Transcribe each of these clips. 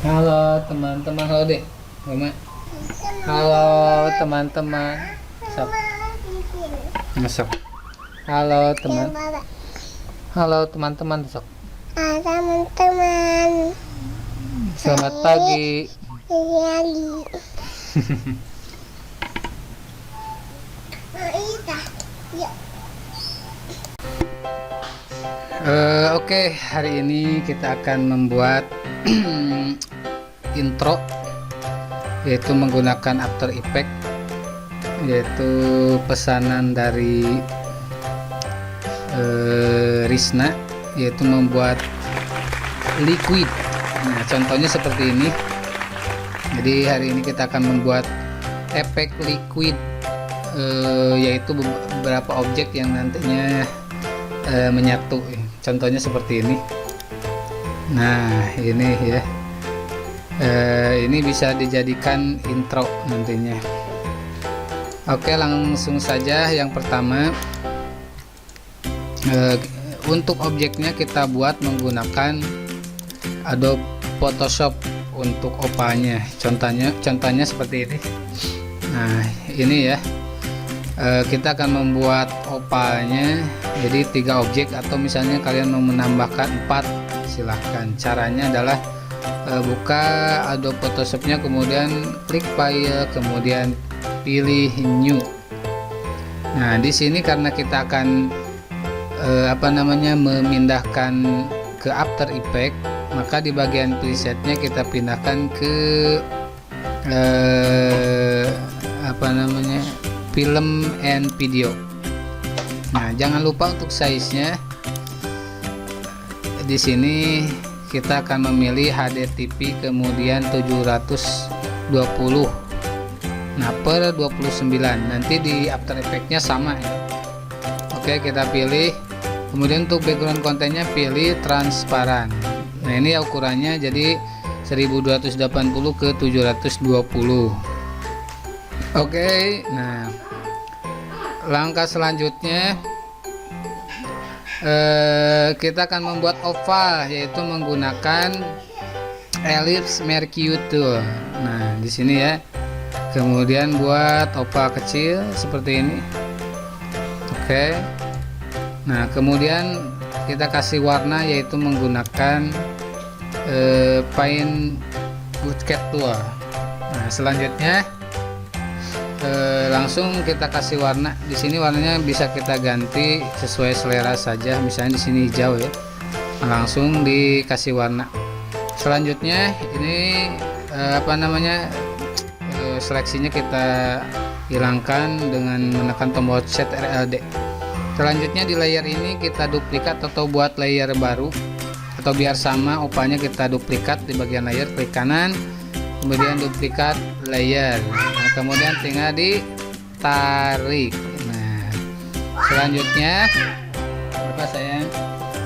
Halo teman-teman, halo deh, Mama. Halo teman-teman, sok, masuk. Halo teman, halo teman-teman, sok. Teman-teman, Selamat pagi. Yali. Oke, hari ini kita akan membuat intro, yaitu menggunakan After Effects, yaitu pesanan dari Risna, yaitu membuat liquid. Nah, contohnya seperti ini. Jadi hari ini kita akan membuat efek liquid, yaitu beberapa objek yang nantinya menyatu. Contohnya seperti ini. Nah, ini ya. Ini bisa dijadikan intro nantinya. Oke, langsung saja. Yang pertama, untuk objeknya kita buat menggunakan Adobe Photoshop untuk opanya. Contohnya seperti ini. Nah, ini ya. Kita akan membuat opalnya jadi 3 objek, atau misalnya kalian mau menambahkan 4, silahkan. Caranya adalah buka Adobe Photoshopnya, kemudian klik file, kemudian pilih new. Nah, di sini karena kita akan memindahkan ke After Effects, maka di bagian presetnya kita pindahkan ke film and video. Nah, jangan lupa untuk size-nya. Di sini kita akan memilih HDTV, kemudian 720. Nah, per 29. Nanti di After Effects-nya sama ya. Oke, kita pilih. Kemudian untuk background kontennya pilih transparan. Nah, ini ukurannya jadi 1280 ke 720. Oke, nah langkah selanjutnya kita akan membuat oval, yaitu menggunakan ellipse mercure tool. Nah, di sini ya. Kemudian buat oval kecil seperti ini. Oke. Nah, kemudian kita kasih warna, yaitu menggunakan paint bucket tool. Nah, selanjutnya langsung kita kasih warna. Di sini warnanya bisa kita ganti sesuai selera saja, misalnya di sini hijau ya. Langsung dikasih warna. Selanjutnya ini seleksinya kita hilangkan dengan menekan tombol Shift RLD. Selanjutnya di layer ini kita duplikat atau buat layer baru, atau biar sama opanya kita duplikat di bagian layer, klik kanan, kemudian duplikat layer. Nah, kemudian tinggal ditarik. Nah, selanjutnya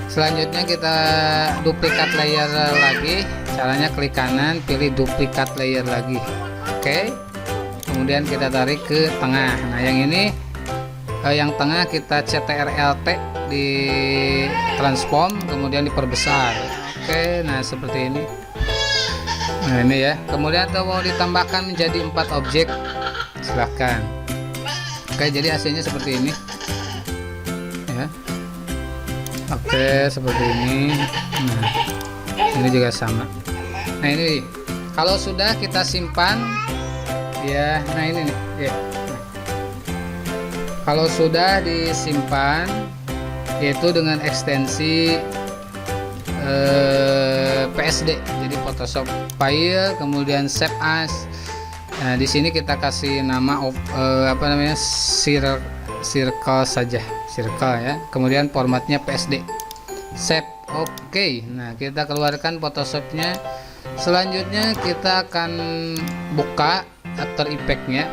selanjutnya kita duplikat layer lagi. Caranya klik kanan, pilih duplikat layer lagi. Oke, kemudian kita tarik ke tengah. Nah, yang ini yang tengah kita CTRL-T di transform, kemudian diperbesar. Oke, nah seperti ini. Nah, ini ya. Kemudian kalau mau ditambahkan menjadi 4 objek, silahkan. Oke, jadi hasilnya seperti ini ya. Oke, seperti ini. Nah, ini juga sama. Nah, ini kalau sudah kita simpan ya. Nah, ini nih ya. Kalau sudah disimpan, yaitu dengan ekstensi PSD, jadi Photoshop file, kemudian save as. Nah, di sini kita kasih nama circle saja, circle ya. Kemudian formatnya PSD, save. Oke. Nah, kita keluarkan Photoshopnya. Selanjutnya kita akan buka After Effects-nya.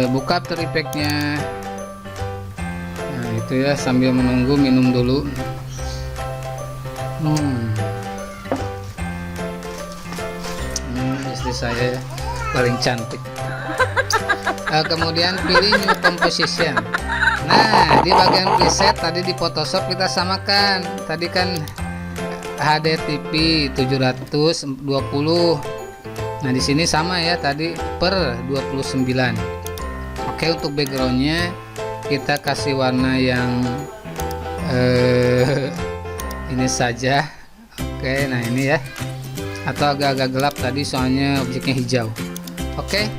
Buka After Effects-nya. Nah, itu ya, sambil menunggu minum dulu. Istri saya paling cantik. Kemudian pilih new composition. Nah, di bagian preset tadi di Photoshop kita samakan. Tadi kan HD TV 720. Nah di sini sama ya tadi per 29. Oke, untuk backgroundnya kita kasih warna yang ini saja. Oke, nah ini ya, atau agak-agak gelap tadi soalnya objeknya hijau. Oke,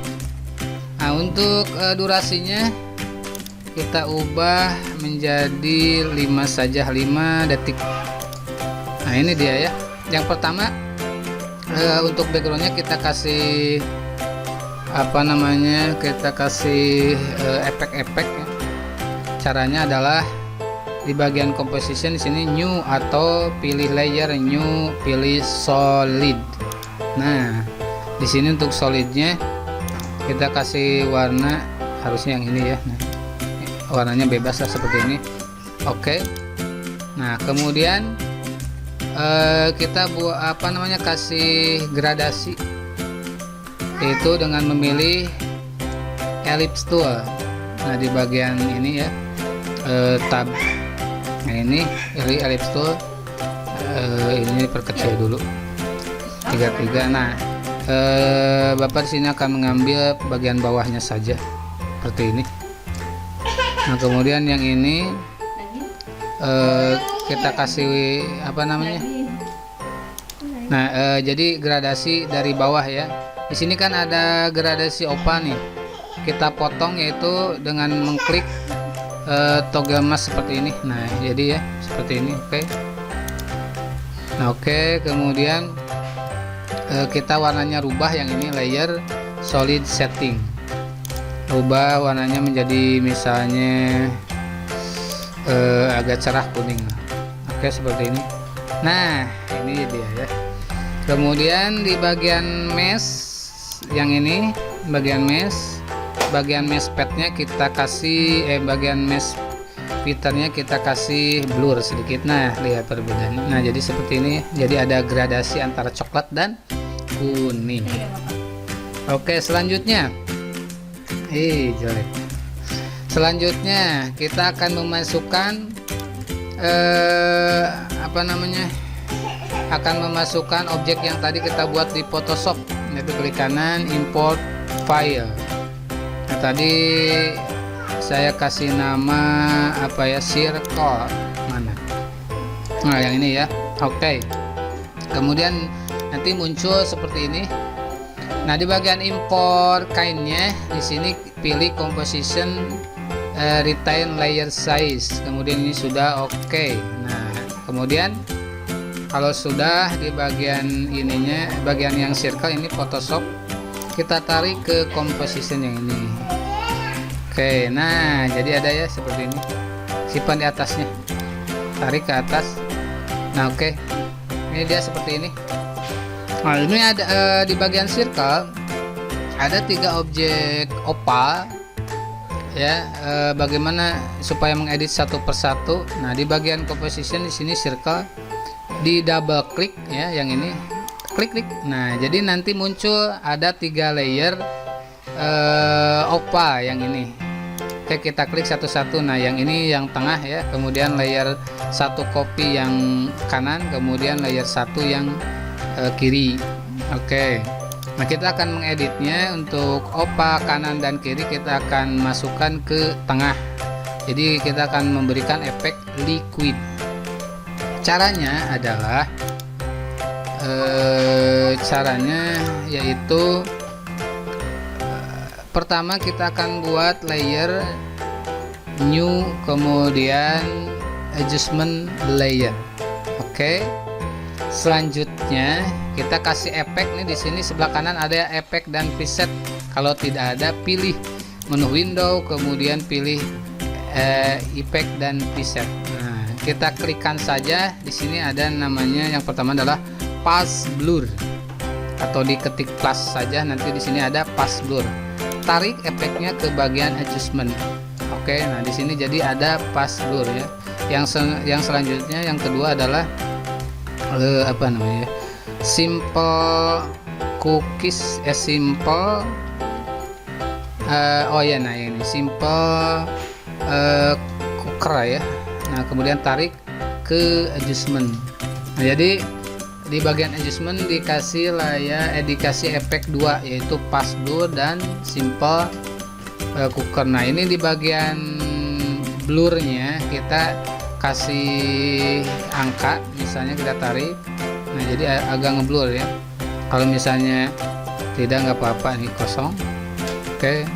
nah untuk durasinya kita ubah menjadi 5 saja, 5 detik. Nah ini dia ya. Yang pertama untuk backgroundnya kita kasih apa namanya, kita kasih efek-efek ya. Caranya adalah di bagian composition di sini new, atau pilih layer new, pilih solid. Nah di sini untuk solidnya kita kasih warna, harusnya yang ini ya. Nah, warnanya bebas lah seperti ini. Oke, nah kemudian kita buat apa namanya, kasih gradasi, itu dengan memilih ellipse tool. Nah di bagian ini ya, tab. Nah ini pilih ellipse tool, ini perkecil dulu 33. Nah Bapak di sini akan mengambil bagian bawahnya saja seperti ini. Nah kemudian yang ini kita kasih apa namanya. Nah jadi gradasi dari bawah ya. Di sini kan ada gradasi opa nih. Kita potong yaitu dengan mengklik toggle mask seperti ini. Nah jadi ya seperti ini. Oke. Nah oke, kemudian kita warnanya rubah, yang ini layer solid setting, rubah warnanya menjadi misalnya agak cerah kuning. Oke seperti ini. Nah ini dia ya. Kemudian di bagian mesh yang ini, bagian mesh padnya kita kasih bagian mesh filternya kita kasih blur sedikit. Nah lihat perbedaannya. Nah jadi seperti ini, jadi ada gradasi antara coklat dan kuning. Oke, selanjutnya jelek. Selanjutnya kita akan memasukkan apa namanya, akan memasukkan objek yang tadi kita buat di Photoshop, yaitu klik kanan import file. Nah tadi saya kasih nama apa ya, circle mana. Nah yang ini ya. Oke, kemudian nanti muncul seperti ini. Nah di bagian import kainnya di sini pilih composition, retain layer size. Kemudian ini sudah oke. Nah kemudian kalau sudah di bagian ininya, bagian yang circle ini Photoshop, kita tarik ke composition yang ini. Oke, nah jadi ada ya seperti ini, simpan di atasnya, tarik ke atas. Nah oke, ini dia seperti ini. Nah ini ada di bagian circle ada 3 objek opal ya. Bagaimana supaya mengedit satu persatu. Nah di bagian composition di sini circle, di double klik ya, yang ini klik. Nah jadi nanti muncul ada 3 layer opal yang ini. Oke, kita klik satu-satu. Nah yang ini yang tengah ya, kemudian layer 1 copy yang kanan, kemudian layer 1 yang kiri. Oke, nah kita akan mengeditnya. Untuk opa kanan dan kiri kita akan masukkan ke tengah, jadi kita akan memberikan efek liquid. Caranya adalah yaitu pertama kita akan buat layer new, kemudian adjustment layer. Oke, selanjutnya kita kasih efek nih. Di sini sebelah kanan ada efek dan preset. Kalau tidak ada, pilih menu window, kemudian pilih efek dan preset. Nah kita klikkan saja. Di sini ada namanya, yang pertama adalah pass blur, atau diketik plus saja, nanti di sini ada pass blur. Tarik efeknya ke bagian adjustment. Oke, nah di sini jadi ada pass blur ya. Yang selanjutnya, yang kedua adalah apa namanya, simple cookies, simple oh ya, nah ini simple cooker ya. Nah kemudian tarik ke adjustment. Nah, jadi di bagian adjustment dikasih dikasih efek 2, yaitu fast blur dan simple cooker. Nah, ini di bagian blurnya kita kasih angka, misalnya kita tarik. Nah, jadi agak ngeblur ya. Kalau misalnya tidak, nggak apa-apa, ini kosong. Oke,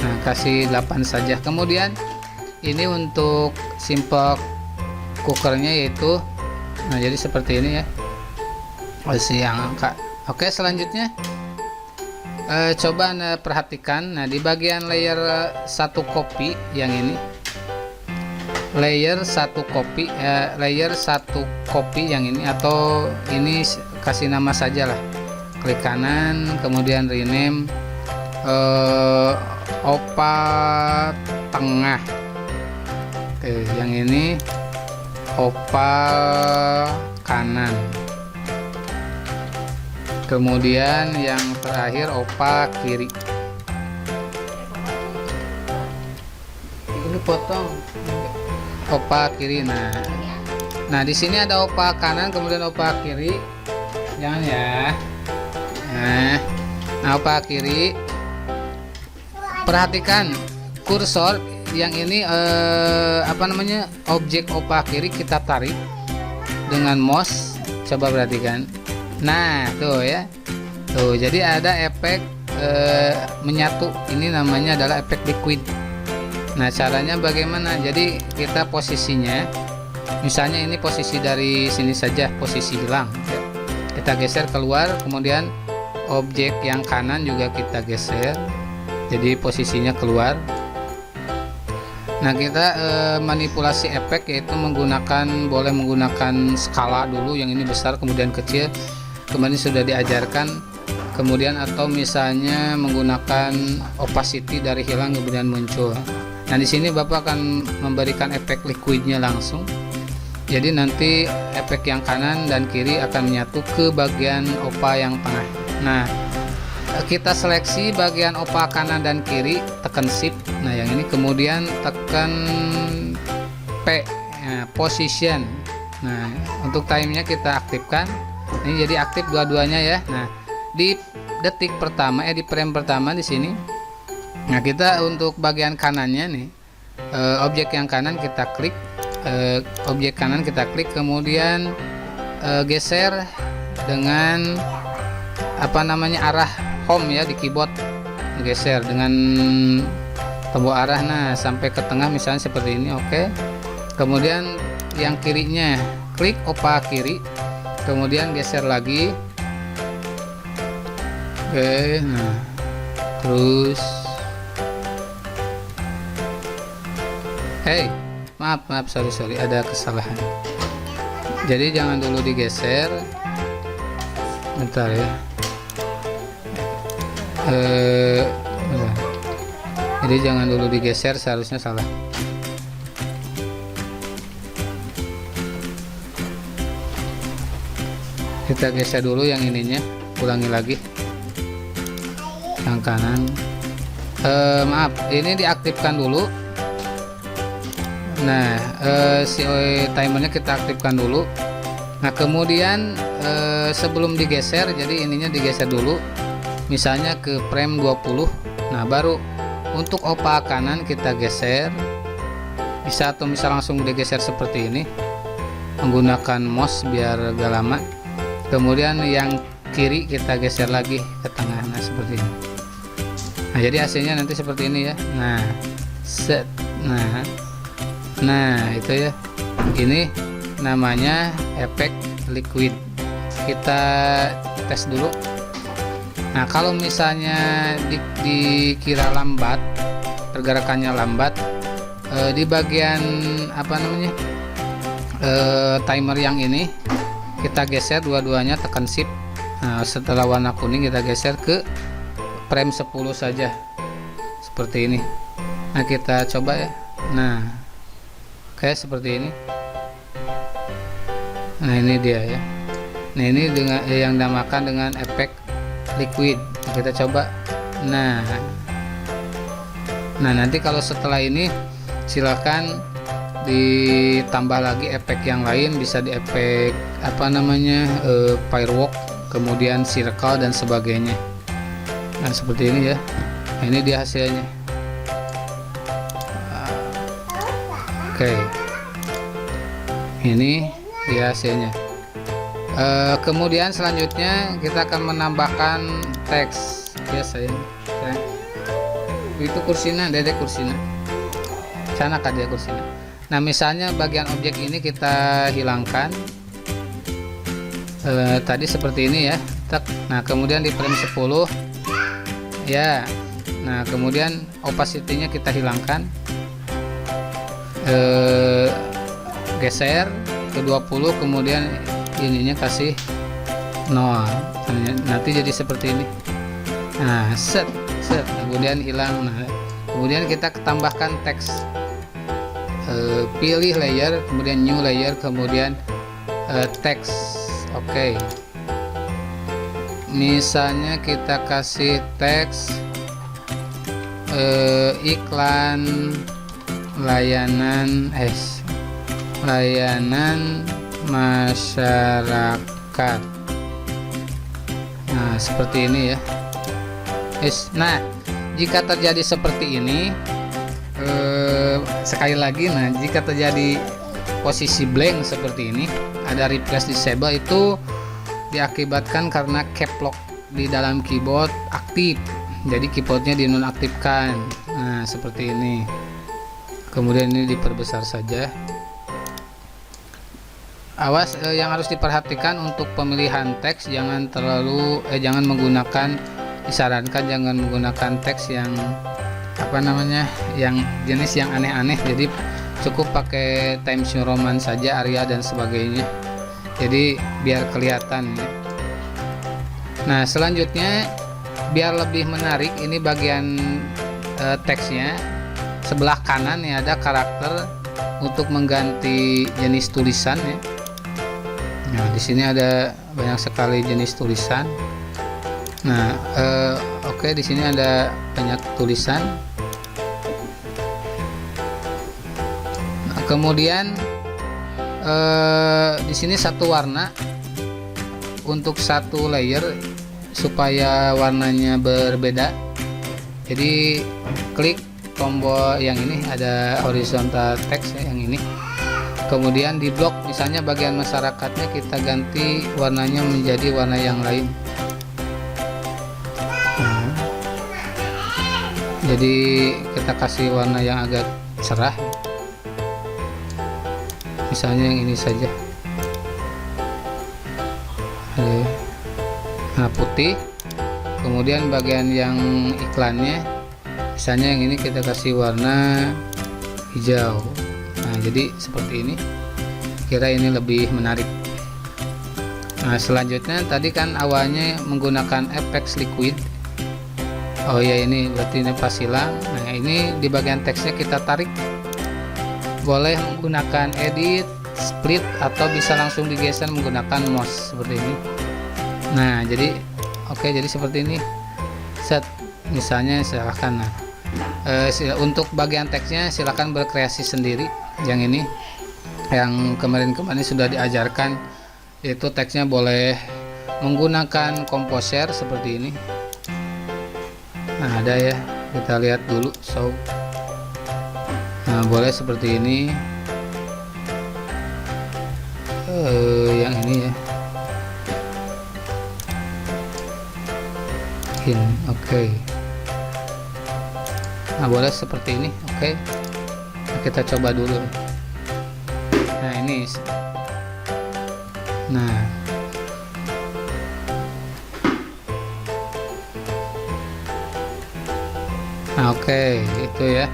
nah kasih 8 saja. Kemudian ini untuk simple cookernya, yaitu nah jadi seperti ini ya, kasih angka. Oke, selanjutnya coba Anda perhatikan. Nah, di bagian layer 1 kopi yang ini, layer 1 kopi yang ini, atau ini kasih nama saja lah, klik kanan kemudian rename opa tengah. Oke, yang ini opa kanan, kemudian yang terakhir opa kiri. Ini potong opa kiri. Nah di sini ada opa kanan kemudian opa kiri, jangan ya. Nah opa kiri, perhatikan kursor yang ini objek opa kiri kita tarik dengan mouse, coba perhatikan. Nah tuh ya, tuh jadi ada efek menyatu, ini namanya adalah efek liquid. Nah caranya bagaimana? Jadi kita posisinya, misalnya ini posisi dari sini saja, posisi hilang ya. Kita geser keluar, kemudian objek yang kanan juga kita geser, jadi posisinya keluar. Nah kita manipulasi efek, yaitu boleh menggunakan skala dulu, yang ini besar kemudian kecil, kemarin sudah diajarkan. Kemudian atau misalnya menggunakan opacity dari hilang kemudian muncul. Nah di sini Bapak akan memberikan efek liquidnya langsung. Jadi nanti efek yang kanan dan kiri akan menyatu ke bagian opa yang tengah. Nah kita seleksi bagian opa kanan dan kiri, tekan shift. Nah yang ini kemudian tekan P, position. Nah untuk timenya kita aktifkan. Ini jadi aktif dua-duanya ya. Nah di detik pertama, di frame pertama di sini. Nah kita untuk bagian kanannya nih, objek yang kanan kita klik, kemudian geser dengan arah home ya di keyboard, geser dengan tombol arah. Nah sampai ke tengah misalnya seperti ini. Oke, kemudian yang kirinya klik opa kiri, kemudian geser lagi. Oke, nah terus maaf sorry ada kesalahan. Jadi jangan dulu digeser, bentar ya. Jadi jangan dulu digeser, seharusnya salah. Kita geser dulu yang ininya, ulangi lagi yang kanan. Maaf, ini diaktifkan dulu. Nah si timernya kita aktifkan dulu. Nah kemudian sebelum digeser, jadi ininya digeser dulu, misalnya ke frame 20. Nah baru untuk opa kanan kita geser, bisa atau bisa langsung digeser seperti ini menggunakan mouse biar gak lama. Kemudian yang kiri kita geser lagi ke tengah. Nah seperti ini. Nah jadi hasilnya nanti seperti ini ya. Nah set. Nah itu ya, ini namanya efek liquid. Kita tes dulu. Nah kalau misalnya dikira lambat, pergerakannya lambat, di bagian timer yang ini kita geser dua-duanya, tekan shift. Nah setelah warna kuning kita geser ke frame 10 saja seperti ini. Nah kita coba ya. Nah oke seperti ini. Nah ini dia ya. Nah ini dengan yang dinamakan dengan efek liquid. Kita coba. Nah nanti kalau setelah ini silakan ditambah lagi efek yang lain, bisa di efek apa namanya firework, kemudian circle dan sebagainya. Nah seperti ini ya. Nah, ini dia hasilnya. Oke, ini dia hasilnya. Kemudian selanjutnya kita akan menambahkan teks biasa ya. Itu kursina, dedek kursina, sana kan dia kursina. Nah misalnya bagian objek ini kita hilangkan tadi seperti ini ya. Nah kemudian di frame 10 ya. Nah kemudian opacity-nya kita hilangkan, geser ke 20, kemudian ininya kasih 0. Nanti jadi seperti ini. Nah set, kemudian hilang. Nah kemudian kita tambahkan teks, pilih layer, kemudian new layer, kemudian teks. Oke. Misalnya kita kasih teks iklan layanan masyarakat. Nah seperti ini ya. Nah jika terjadi seperti ini, sekali lagi, nah jika terjadi posisi blank seperti ini, ada replace disable, itu diakibatkan karena caps lock di dalam keyboard aktif, jadi keyboardnya dinonaktifkan. Nah seperti ini. Kemudian ini diperbesar saja. Awas, yang harus diperhatikan untuk pemilihan teks, jangan disarankan jangan menggunakan teks yang apa namanya, yang jenis yang aneh-aneh. Jadi cukup pakai Times New Roman saja, Arial dan sebagainya, jadi biar kelihatan ya. Nah selanjutnya biar lebih menarik, ini bagian teksnya sebelah kanan ya, ada karakter untuk mengganti jenis tulisan ya. Nah di sini ada banyak sekali jenis tulisan. Nah oke, di sini ada banyak tulisan. Nah, kemudian di sini satu warna untuk satu layer supaya warnanya berbeda. Jadi klik tombol yang ini, ada horizontal text ya, yang ini. Kemudian di blok, misalnya bagian masyarakatnya kita ganti warnanya menjadi warna yang lain. Nah, jadi kita kasih warna yang agak cerah, misalnya yang ini saja. Nah putih. Kemudian bagian yang iklannya, misalnya yang ini kita kasih warna hijau. Nah jadi seperti ini, kira ini lebih menarik. Nah selanjutnya tadi kan awalnya menggunakan efek liquid. Oh ya, ini berarti ini pas hilang. Nah ini di bagian teksnya kita tarik, boleh menggunakan edit, split, atau bisa langsung digeser menggunakan mouse seperti ini. Nah jadi oke, jadi seperti ini. Set, misalnya silahkan. Nah untuk bagian teksnya silahkan berkreasi sendiri. Yang ini yang kemarin-kemarin sudah diajarkan, itu teksnya boleh menggunakan komposer seperti ini. Nah ada ya, kita lihat dulu. Nah boleh seperti ini. Yang ini ya, oke. Nah boleh seperti ini. Oke. Nah, kita coba dulu. Nah ini, nah oke, itu ya.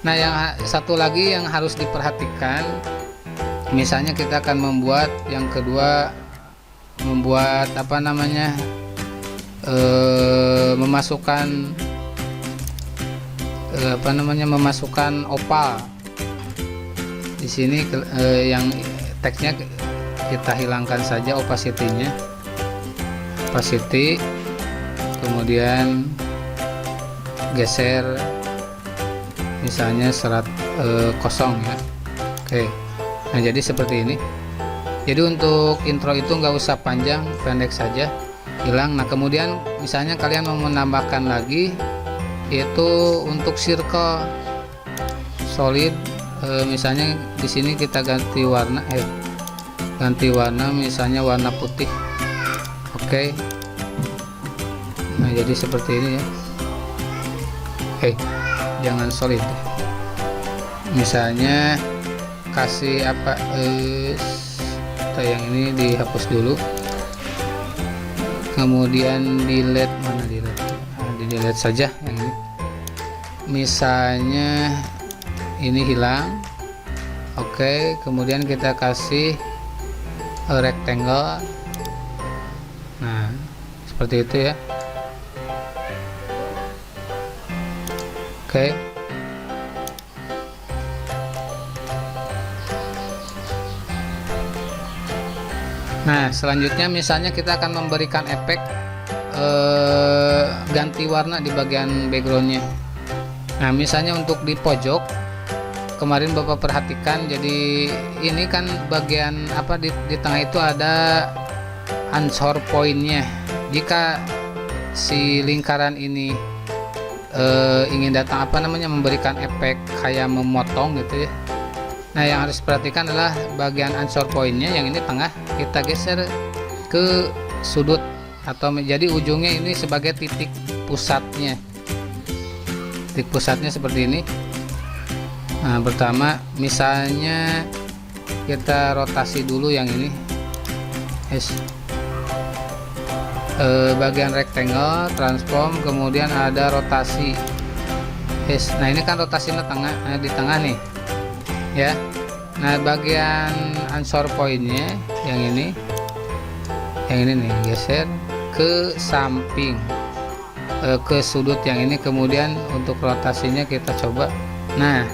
Nah yang satu lagi yang harus diperhatikan, misalnya kita akan membuat yang kedua, membuat apa namanya, memasukkan opal di sini. Yang teksnya kita hilangkan saja opacity-nya, opacity, kemudian geser misalnya kosong ya. Oke, nah jadi seperti ini. Jadi untuk intro itu nggak usah panjang, pendek saja, hilang. Nah kemudian misalnya kalian mau menambahkan lagi, yaitu untuk circle solid, misalnya di sini kita ganti warna, misalnya warna putih. Oke, nah jadi seperti ini ya. Jangan solid, misalnya kasih apa, yang ini dihapus dulu, kemudian delete, mana delete, di delete saja yang ini, misalnya ini hilang. Oke, kemudian kita kasih rectangle, nah seperti itu ya. Oke, nah selanjutnya misalnya kita akan memberikan efek ganti warna di bagian backgroundnya. Nah misalnya untuk di pojok, kemarin Bapak perhatikan, jadi ini kan bagian apa, di tengah itu ada answer pointnya. Jika si lingkaran ini ingin datang apa namanya, memberikan efek kayak memotong gitu ya. Nah yang harus perhatikan adalah bagian answer pointnya yang ini tengah, kita geser ke sudut, atau menjadi ujungnya ini sebagai titik pusatnya. Titik pusatnya seperti ini. Nah pertama misalnya kita rotasi dulu yang ini, bagian rectangle, transform, kemudian ada rotasi. Nah ini kan rotasinya tengah, di tengah nih ya. Nah bagian answer pointnya yang ini nih, geser ke samping, ke sudut yang ini. Kemudian untuk rotasinya kita coba. Nah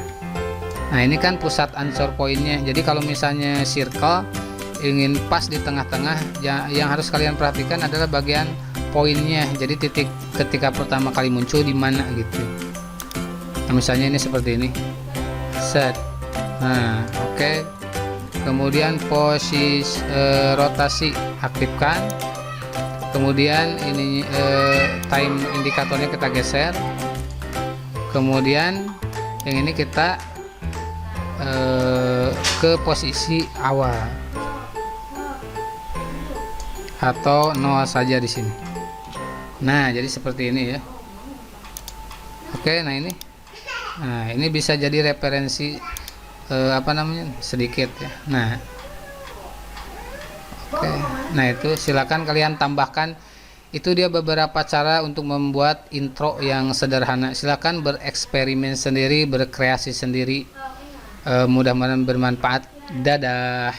ini kan pusat answer pointnya. Jadi kalau misalnya circle ingin pas di tengah-tengah, yang harus kalian perhatikan adalah bagian poinnya. Jadi titik ketika pertama kali muncul di mana gitu. Nah, misalnya ini seperti ini, set. Nah oke. Kemudian posisi rotasi aktifkan. Kemudian ini time indikatornya kita geser. Kemudian yang ini kita ke posisi awal atau 0 saja di sini. Nah jadi seperti ini ya. Oke, nah ini bisa jadi referensi apa namanya, sedikit ya. Nah oke, nah itu silakan kalian tambahkan. Itu dia beberapa cara untuk membuat intro yang sederhana. Silakan bereksperimen sendiri, berkreasi sendiri. Mudah-mudahan bermanfaat. Dadah.